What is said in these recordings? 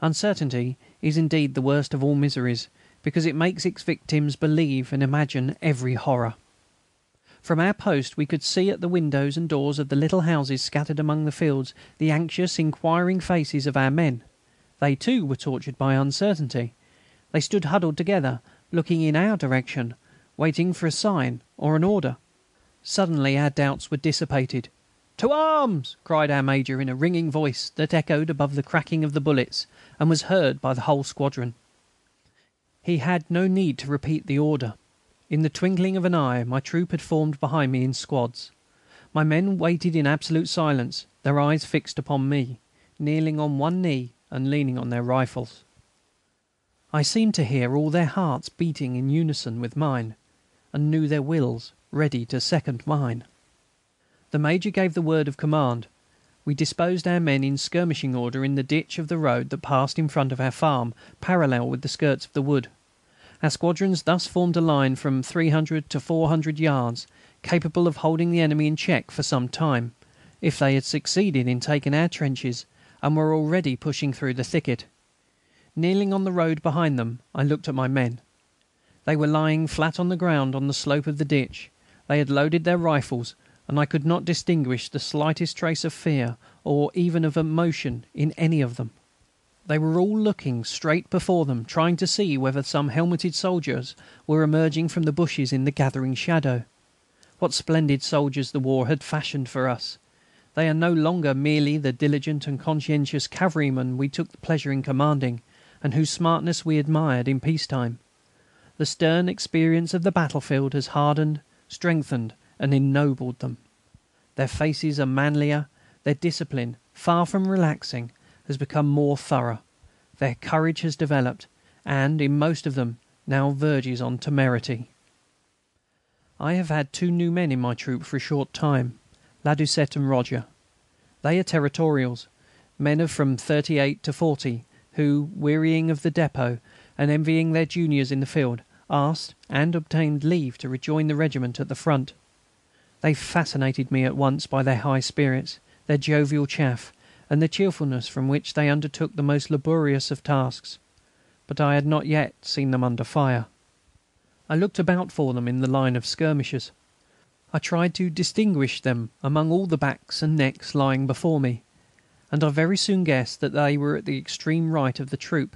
Uncertainty is indeed the worst of all miseries, because it makes its victims believe and imagine every horror. From our post we could see at the windows and doors of the little houses scattered among the fields the anxious, inquiring faces of our men. They, too, were tortured by uncertainty. They stood huddled together, looking in our direction, waiting for a sign or an order. Suddenly our doubts were dissipated. "To arms!" cried our Major in a ringing voice that echoed above the cracking of the bullets and was heard by the whole squadron. He had no need to repeat the order. In the twinkling of an eye my troop had formed behind me in squads. My men waited in absolute silence, their eyes fixed upon me, kneeling on one knee and leaning on their rifles. I seemed to hear all their hearts beating in unison with mine, and knew their wills ready to second mine. The Major gave the word of command. We disposed our men in skirmishing order in the ditch of the road that passed in front of our farm, parallel with the skirts of the wood. Our squadrons thus formed a line from 300 to 400 yards, capable of holding the enemy in check for some time, if they had succeeded in taking our trenches and were already pushing through the thicket. Kneeling on the road behind them, I looked at my men. They were lying flat on the ground on the slope of the ditch. They had loaded their rifles, and I could not distinguish the slightest trace of fear or even of emotion in any of them. They were all looking straight before them, trying to see whether some helmeted soldiers were emerging from the bushes in the gathering shadow. What splendid soldiers the war had fashioned for us! They are no longer merely the diligent and conscientious cavalrymen we took pleasure in commanding, and whose smartness we admired in peace time. The stern experience of the battlefield has hardened, strengthened and ennobled them. Their faces are manlier, their discipline, far from relaxing, has become more thorough. Their courage has developed, and, in most of them, now verges on temerity. I have had two new men in my troop for a short time, Ladoucette and Roger. They are Territorials, men of from 38 to 40, who, wearying of the depôt and envying their juniors in the field, asked and obtained leave to rejoin the regiment at the front. They fascinated me at once by their high spirits, their jovial chaff, and the cheerfulness from which they undertook the most laborious of tasks. But I had not yet seen them under fire. I looked about for them in the line of skirmishers. I tried to distinguish them among all the backs and necks lying before me, and I very soon guessed that they were at the extreme right of the troop,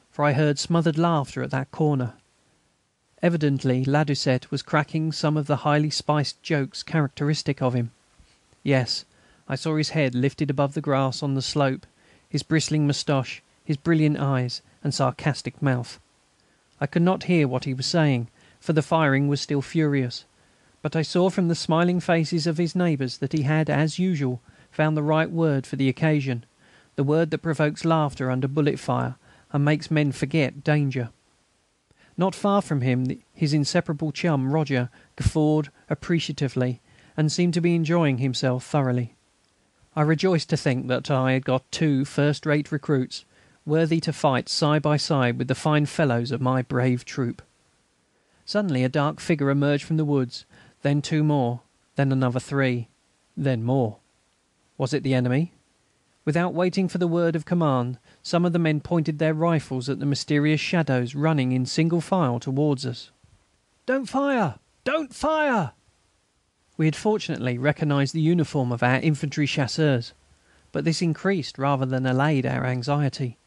for I heard smothered laughter at that corner. Evidently Ladoucette was cracking some of the highly spiced jokes characteristic of him. Yes, I saw his head lifted above the grass on the slope, his bristling moustache, his brilliant eyes and sarcastic mouth. I could not hear what he was saying, for the firing was still furious, but I saw from the smiling faces of his neighbours that he had, as usual, found the right word for the occasion, the word that provokes laughter under bullet fire and makes men forget danger. Not far from him his inseparable chum, Roger, guffawed appreciatively and seemed to be enjoying himself thoroughly. I rejoiced to think that I had got two first-rate recruits, worthy to fight side by side with the fine fellows of my brave troop. Suddenly a dark figure emerged from the woods, then two more, then another three, then more. Was it the enemy? Without waiting for the word of command, some of the men pointed their rifles at the mysterious shadows running in single file towards us. "Don't fire! Don't fire!" We had fortunately recognised the uniform of our infantry chasseurs, but this increased rather than allayed our anxiety.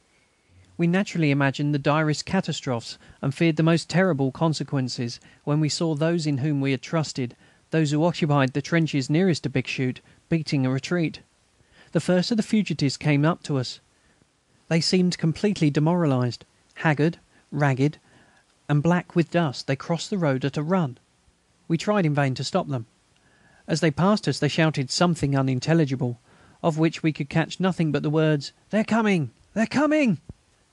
We naturally imagined the direst catastrophes and feared the most terrible consequences when we saw those in whom we had trusted, those who occupied the trenches nearest to Bixschoote, beating a retreat. The first of the fugitives came up to us. They seemed completely demoralised. Haggard, ragged, and black with dust, they crossed the road at a run. We tried in vain to stop them. As they passed us they shouted something unintelligible, of which we could catch nothing but the words, "They're coming! They're coming!"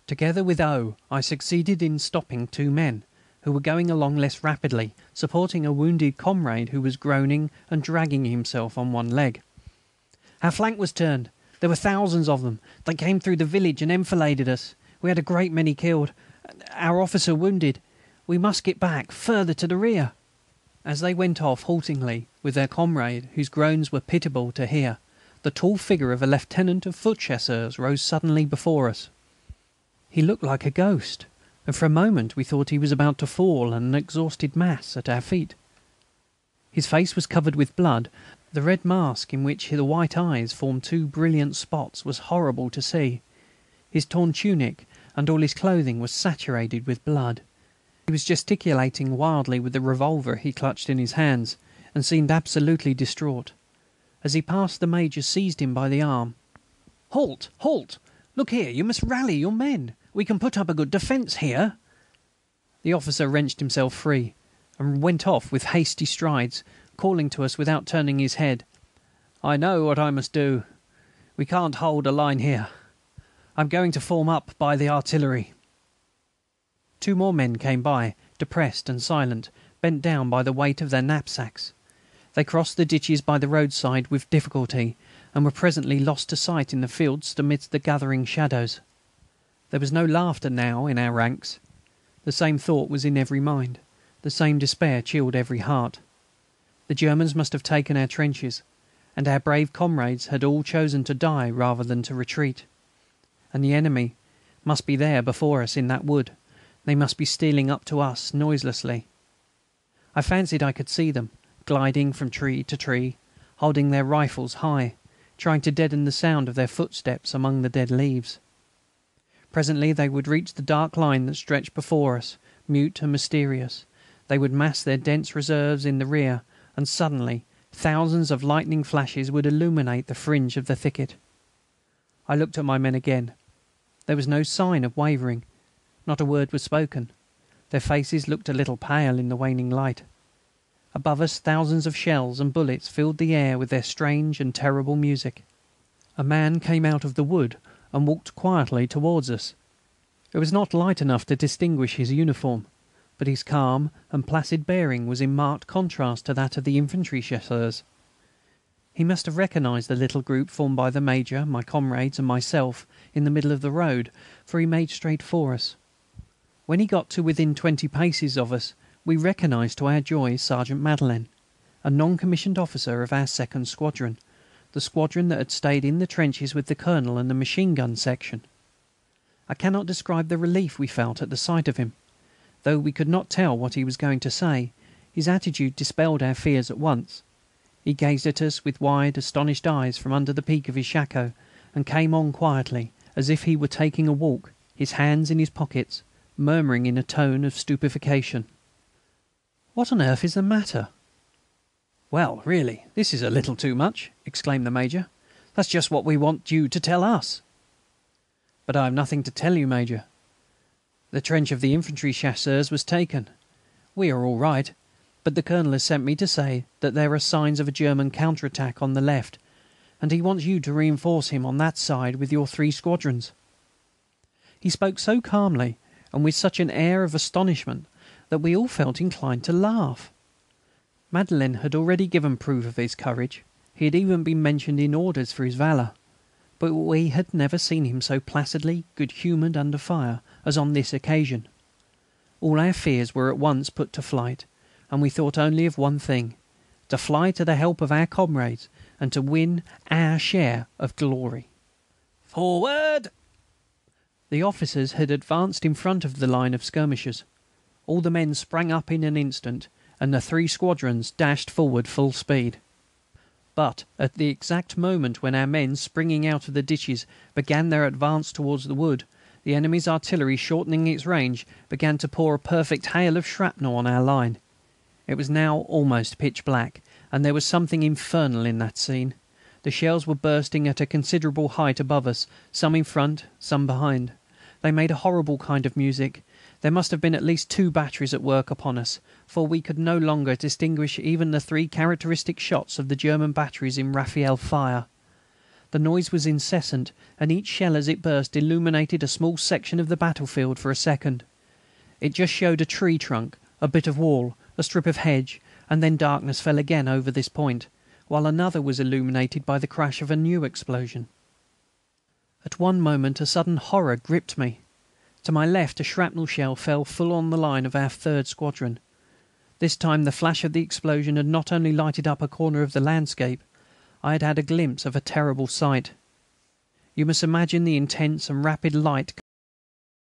Together with O, I succeeded in stopping two men, who were going along less rapidly, supporting a wounded comrade who was groaning and dragging himself on one leg. Our flank was turned. There were thousands of them. They came through the village and enfiladed us. We had a great many killed, our officer wounded. We must get back, further to the rear. As they went off haltingly with their comrade, whose groans were pitiable to hear, the tall figure of a lieutenant of foot chasseurs rose suddenly before us. He looked like a ghost, and for a moment we thought he was about to fall, an exhausted mass, at our feet. His face was covered with blood. The red mask in which the white eyes formed two brilliant spots was horrible to see. His torn tunic and all his clothing was saturated with blood. He was gesticulating wildly with the revolver he clutched in his hands, and seemed absolutely distraught. As he passed, the Major seized him by the arm. "Halt! Halt! Look here, you must rally your men. We can put up a good defence here." The officer wrenched himself free, and went off with hasty strides, calling to us without turning his head. "I know what I must do. We can't hold a line here. I'm going to form up by the artillery." 2 more men came by, depressed and silent, bent down by the weight of their knapsacks. They crossed the ditches by the roadside with difficulty, and were presently lost to sight in the fields amidst the gathering shadows. There was no laughter now in our ranks. The same thought was in every mind. The same despair chilled every heart. The Germans must have taken our trenches, and our brave comrades had all chosen to die rather than to retreat. And the enemy must be there before us in that wood. They must be stealing up to us noiselessly. I fancied I could see them, gliding from tree to tree, holding their rifles high, trying to deaden the sound of their footsteps among the dead leaves. Presently they would reach the dark line that stretched before us, mute and mysterious. They would mass their dense reserves in the rear, and suddenly thousands of lightning flashes would illuminate the fringe of the thicket. I looked at my men again. There was no sign of wavering. Not a word was spoken. Their faces looked a little pale in the waning light. Above us thousands of shells and bullets filled the air with their strange and terrible music. A man came out of the wood and walked quietly towards us. It was not light enough to distinguish his uniform, but his calm and placid bearing was in marked contrast to that of the infantry chasseurs. He must have recognised the little group formed by the Major, my comrades and myself in the middle of the road, for he made straight for us. When he got to within 20 paces of us, we recognised to our joy Sergeant Madeleine, a non-commissioned officer of our 2nd Squadron, the squadron that had stayed in the trenches with the Colonel and the machine-gun section. I cannot describe the relief we felt at the sight of him. Though we could not tell what he was going to say, his attitude dispelled our fears at once. He gazed at us with wide, astonished eyes from under the peak of his shako, and came on quietly, as if he were taking a walk, his hands in his pockets, murmuring in a tone of stupefaction: "What on earth is the matter?" "Well, really, this is a little too much," exclaimed the Major. "That's just what we want you to tell us." "But I have nothing to tell you, Major. The trench of the infantry chasseurs was taken. We are all right, but the Colonel has sent me to say that there are signs of a German counter attack on the left, and he wants you to reinforce him on that side with your 3 squadrons." He spoke so calmly and with such an air of astonishment that we all felt inclined to laugh. Madeleine had already given proof of his courage. He had even been mentioned in orders for his valour. But we had never seen him so placidly good-humoured under fire as on this occasion. All our fears were at once put to flight, and we thought only of one thing: to fly to the help of our comrades and to win our share of glory. "Forward!" The officers had advanced in front of the line of skirmishers. All the men sprang up in an instant, and the 3 squadrons dashed forward full speed. But at the exact moment when our men, springing out of the ditches, began their advance towards the wood, the enemy's artillery, shortening its range, began to pour a perfect hail of shrapnel on our line. It was now almost pitch black, and there was something infernal in that scene. The shells were bursting at a considerable height above us, some in front, some behind. They made a horrible kind of music. There must have been at least 2 batteries at work upon us, for we could no longer distinguish even the 3 characteristic shots of the German batteries in rafale fire. The noise was incessant, and each shell as it burst illuminated a small section of the battlefield for a second. It just showed a tree trunk, a bit of wall, a strip of hedge, and then darkness fell again over this point, while another was illuminated by the crash of a new explosion. At one moment a sudden horror gripped me. To my left a shrapnel shell fell full on the line of our 3rd Squadron. This time the flash of the explosion had not only lighted up a corner of the landscape, I had had a glimpse of a terrible sight. You must imagine the intense and rapid light